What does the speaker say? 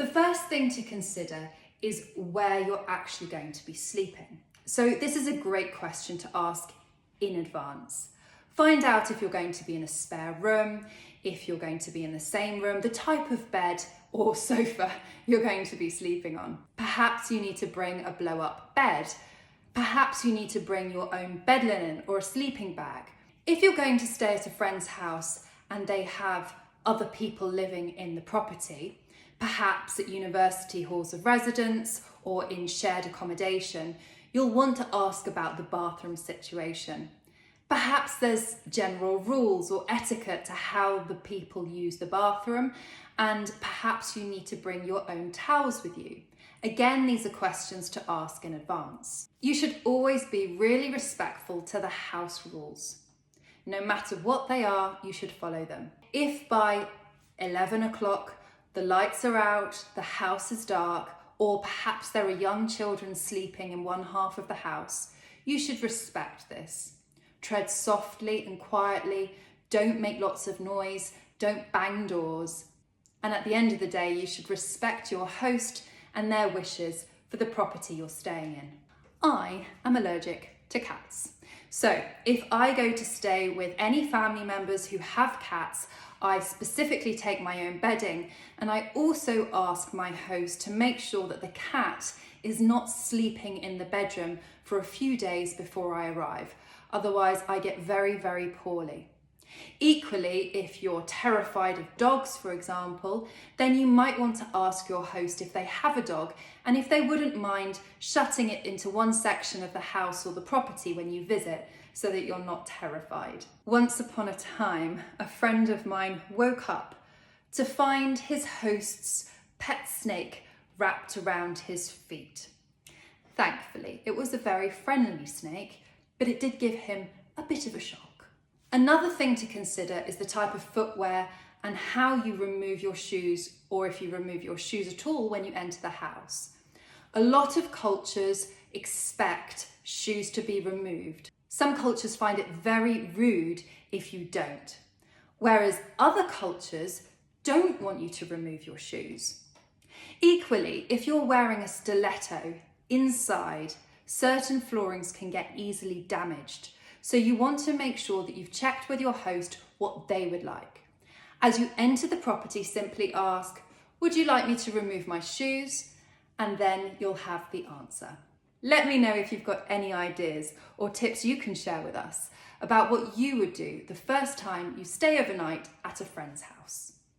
The first thing to consider is where you're actually going to be sleeping. So this is a great question to ask in advance. Find out if you're going to be in a spare room, if you're going to be in the same room, the type of bed or sofa you're going to be sleeping on. Perhaps you need to bring a blow-up bed. Perhaps you need to bring your own bed linen or a sleeping bag. If you're going to stay at a friend's house and they have other people living in the property, perhaps at university halls of residence or in shared accommodation, you'll want to ask about the bathroom situation. Perhaps there's general rules or etiquette to how the people use the bathroom, and perhaps you need to bring your own towels with you. Again, these are questions to ask in advance. You should always be really respectful to the house rules. No matter what they are, you should follow them. If by 11 o'clock the lights are out, the house is dark, or perhaps there are young children sleeping in one half of the house, you should respect this. Tread softly and quietly, don't make lots of noise, don't bang doors. And at the end of the day, you should respect your host and their wishes for the property you're staying in. I am allergic to cats. So if I go to stay with any family members who have cats, I specifically take my own bedding, and I also ask my host to make sure that the cat is not sleeping in the bedroom for a few days before I arrive. Otherwise, I get very, very poorly. Equally, if you're terrified of dogs, for example, then you might want to ask your host if they have a dog and if they wouldn't mind shutting it into one section of the house or the property when you visit so that you're not terrified. Once upon a time, a friend of mine woke up to find his host's pet snake wrapped around his feet. Thankfully, it was a very friendly snake, but it did give him a bit of a shock. Another thing to consider is the type of footwear and how you remove your shoes, or if you remove your shoes at all when you enter the house. A lot of cultures expect shoes to be removed. Some cultures find it very rude if you don't, whereas other cultures don't want you to remove your shoes. Equally, if you're wearing a stiletto inside, certain floorings can get easily damaged. So you want to make sure that you've checked with your host what they would like. As you enter the property, simply ask, "Would you like me to remove my shoes?" And then you'll have the answer. Let me know if you've got any ideas or tips you can share with us about what you would do the first time you stay overnight at a friend's house.